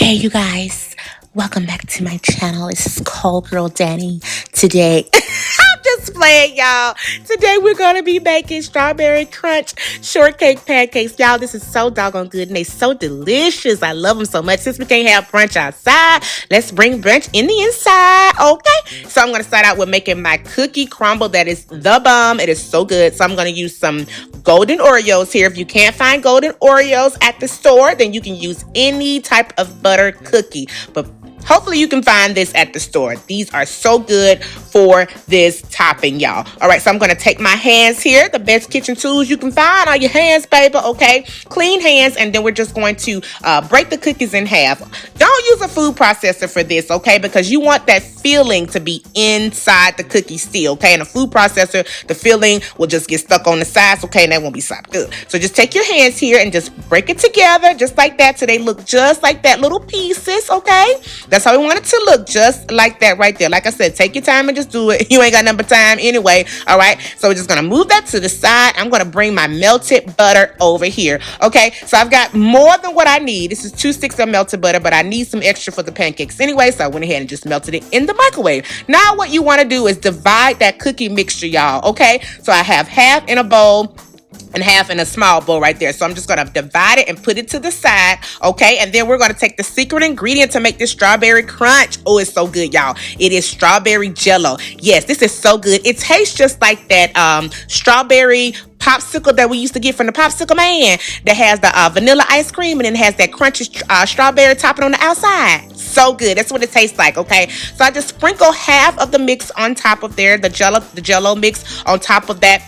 Hey, you guys, welcome back to my channel. This is Call Girl Danny. Today, I'm just playing, y'all. Today, we're going to be making strawberry crunch shortcake pancakes. Y'all, this is so doggone good and they're so delicious. I love them so much. Since we can't have brunch outside, let's bring brunch in the inside, okay? So, I'm going to start out with making my cookie crumble. That is the bomb. It is so good. So, I'm going to use some golden Oreos here. If you can't find golden Oreos at the store, then you can use any type of butter cookie. But hopefully you can find this at the store. These are so good for this topping, y'all. All right, so I'm going to take my hands here, the best kitchen tools you can find on your hands, baby, okay? Clean hands, and then we're just going to break the cookies in half. Don't use a food processor for this, okay? Because you want that filling to be inside the cookie still, okay? In a food processor, the filling will just get stuck on the sides, okay? And that won't be so good. So just take your hands here and just break it together just like that so they look just like that, little pieces, okay? That's how we want it to look, just like that right there. Like I said, take your time and just do it. You ain't got nothing but time anyway, all right? So we're just going to move that to the side. I'm going to bring my melted butter over here, okay? So I've got more than what I need. This is 2 sticks of melted butter, but I need some extra for the pancakes anyway, so I went ahead and just melted it in the microwave. Now what you want to do is divide that cookie mixture, y'all, okay? So I have half in a bowl and half in a small bowl right there. So I'm just going to divide it and put it to the side, okay? And then we're going to take the secret ingredient to make this strawberry crunch. Oh, it's so good, y'all. It is strawberry jello. Yes, this is so good. It tastes just like that strawberry popsicle that we used to get from the popsicle man that has the vanilla ice cream and then has that crunchy strawberry topping on the outside. So good. That's what it tastes like, okay? So I just sprinkle half of the mix on top of there, the jello mix on top of that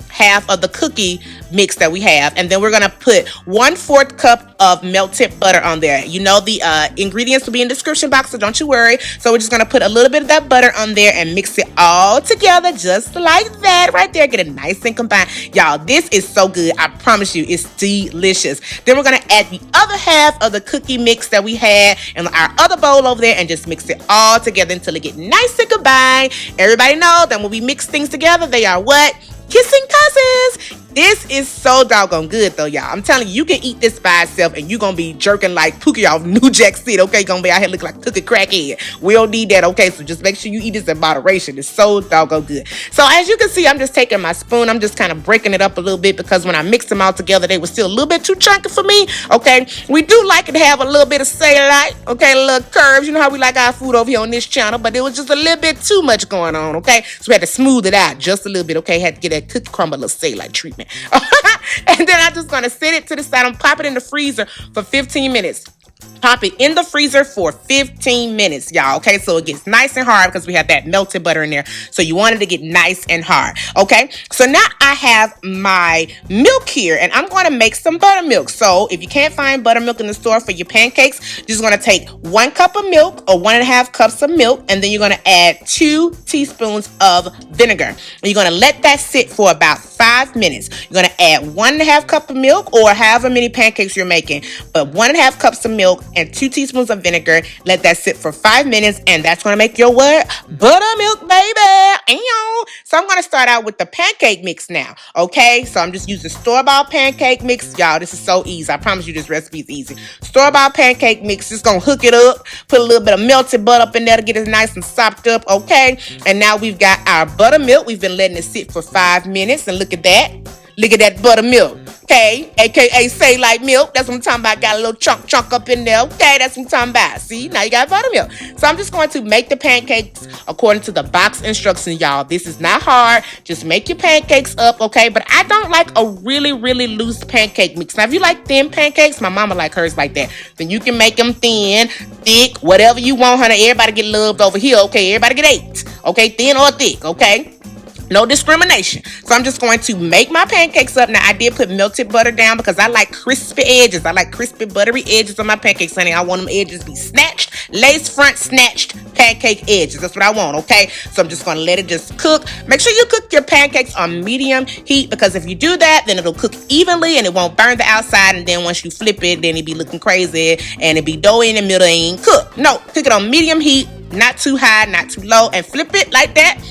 half of the cookie mix that we have, and then we're gonna put 1/4 cup of melted butter on there. You know the ingredients will be in the description box, so don't you worry. So we're just gonna put a little bit of that butter on there and mix it all together just like that right there. Get it nice and combined, y'all. This is so good. I promise you, it's delicious. Then we're gonna add the other half of the cookie mix that we had in our other bowl over there and just mix it all together until it get nice and combined. Everybody know that when we mix things together, they are what? Kissing cousins. This is so doggone good though, y'all. I'm telling you, you can eat this by itself and you're gonna be jerking like Pookie off New Jack City, okay? Gonna be out here looking like cookie crackhead. We don't need that, okay? So just make sure you eat this in moderation. It's so doggone good. So as you can see, I'm just taking my spoon. I'm just kind of breaking it up a little bit because when I mixed them all together, they were still a little bit too chunky for me, okay? We do like it to have a little bit of cellulite, okay? A little curves. You know how we like our food over here on this channel, but it was just a little bit too much going on, okay? So we had to smooth it out just a little bit, okay? Had to get that cookie crumble, little cellulite treatment. And then I'm just going to set it to the side. I'm pop it in the freezer for 15 minutes. Pop it in the freezer for 15 minutes, y'all, okay? So it gets nice and hard because we have that melted butter in there. So you want it to get nice and hard, okay? So now I have my milk here, and I'm going to make some buttermilk. So if you can't find buttermilk in the store for your pancakes, you're just going to take 1 cup of milk or 1.5 cups of milk, and then you're going to add 2 teaspoons of vinegar. And you're going to let that sit for about 5 minutes. You're going to add 1.5 cup of milk or however many pancakes you're making, but 1.5 cups of milk and 2 teaspoons of vinegar. Let that sit for 5 minutes, and that's going to make your what? Buttermilk, baby. So I'm going to start out with the pancake mix now, okay? So I'm just using store-bought pancake mix. Y'all, this is so easy. I promise you this recipe is easy. Store-bought pancake mix. Just going to hook it up, put a little bit of melted butter up in there to get it nice and sopped up, okay? And now we've got our buttermilk. We've been letting it sit for 5 minutes, and look at that. Look at that buttermilk, okay? AKA say like milk. That's what I'm talking about. Got a little chunk up in there, okay? That's what I'm talking about. See, now you got buttermilk. So I'm just going to make the pancakes according to the box instructions, y'all. This is not hard. Just make your pancakes up, okay? But I don't like a really, really loose pancake mix. Now, if you like thin pancakes, my mama like hers like that. Then you can make them thin, thick, whatever you want, honey. Everybody get loved over here, okay? Everybody get 8, okay? Thin or thick, okay? No discrimination. So I'm just going to make my pancakes up. Now, I did put melted butter down because I like crispy edges. I like crispy, buttery edges on my pancakes, honey. I want them edges to be snatched, lace front, snatched pancake edges. That's what I want, okay? So I'm just going to let it just cook. Make sure you cook your pancakes on medium heat because if you do that, then it'll cook evenly and it won't burn the outside. And then once you flip it, then it'll be looking crazy and it'll be doughy in the middle and ain't cooked. No, cook it on medium heat, not too high, not too low, and flip it like that.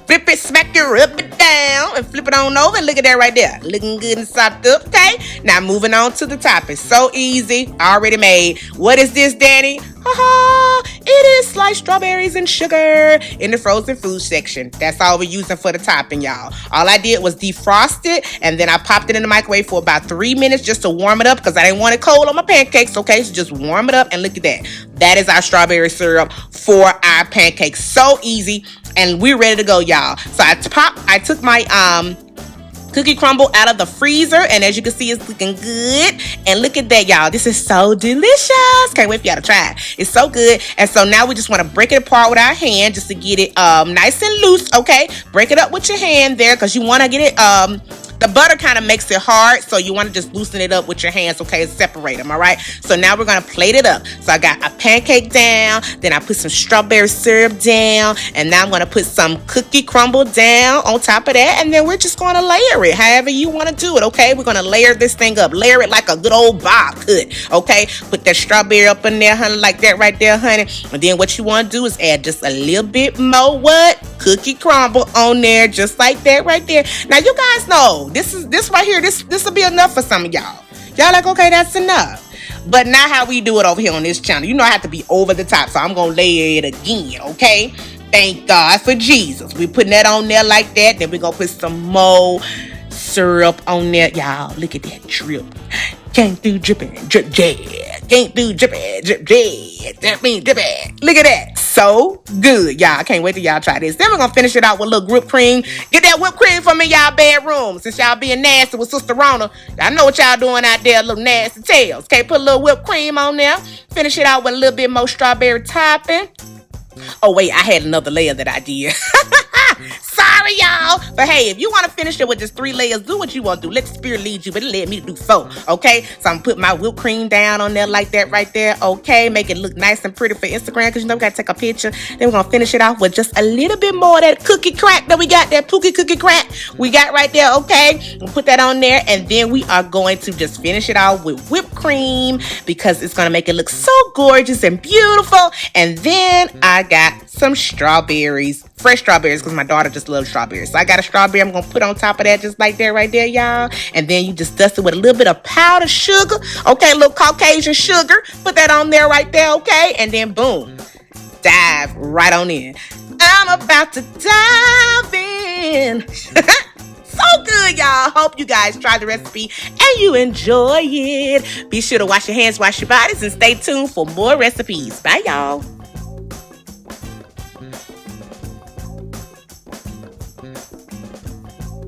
Flip it, smack it, rub it down, and flip it on over, and look at that right there. Looking good and soft up, okay? Now moving on to the topping. So easy, already made. What is this, Danny? It is sliced strawberries and sugar in the frozen food section. That's all we're using for the topping, y'all. All I did was defrost it, and then I popped it in the microwave for about 3 minutes just to warm it up because I didn't want it cold on my pancakes, okay? So just warm it up, and look at that. That is our strawberry syrup for our pancakes. So easy, and we're ready to go, y'all. So I took my cookie crumble out of the freezer, and as you can see, it's looking good. And look at that, y'all. This is so delicious. Can't wait for y'all to try it. It's so good. And so now we just want to break it apart with our hand just to get it nice and loose, okay? Break it up with your hand there because you want to get it the butter kind of makes it hard, so you want to just loosen it up with your hands, okay? Separate them, all right? So now we're going to plate it up. So I got a pancake down, then I put some strawberry syrup down, and now I'm going to put some cookie crumble down on top of that, and then we're just going to layer it however you want to do it, okay? We're going to layer this thing up. Layer it like a good old bob could, okay? Put that strawberry up in there, honey, like that right there, honey. And then what you want to do is add just a little bit more what? Cookie crumble on there, just like that right there. Now, you guys know, this right here, this will be enough for some of y'all. Y'all like, okay, that's enough. But not how we do it over here on this channel. You know I have to be over the top, so I'm going to layer it again, okay? Thank God for Jesus. We're putting that on there like that. Then we're going to put some more syrup on there. Y'all, look at that drip. Can't do dripping, drip, yeah. Can't do dripping, drip, yeah. That means dripping. Look at that. So good, y'all. I can't wait till y'all try this. Then we're going to finish it out with a little whipped cream. Get that whipped cream from in y'all bedroom. Since y'all being nasty with Sister Rona, I know what y'all doing out there, little nasty tails. Okay, put a little whipped cream on there. Finish it out with a little bit more strawberry topping. Oh, wait, I had another layer that I did. Sorry, y'all. But hey, if you want to finish it with just 3 layers, do what you want to do. Let the spirit lead you, but it led me to do 4. Okay? So I'm going to put my whipped cream down on there like that right there. Okay? Make it look nice and pretty for Instagram because you know we got to take a picture. Then we're going to finish it off with just a little bit more of that cookie crack that we got, that pookie cookie crack we got right there. Okay? We'll put that on there, and then we are going to just finish it off with whipped cream because it's going to make it look so gorgeous and beautiful. And then I got some strawberries. Fresh strawberries because my daughter just loves strawberries. So I got a strawberry I'm going to put on top of that just like that right there, y'all. And then you just dust it with a little bit of powdered sugar. Okay, a little Caucasian sugar. Put that on there right there, okay? And then boom. Dive right on in. I'm about to dive in. So good, y'all. Hope you guys try the recipe and you enjoy it. Be sure to wash your hands, wash your bodies, and stay tuned for more recipes. Bye, y'all.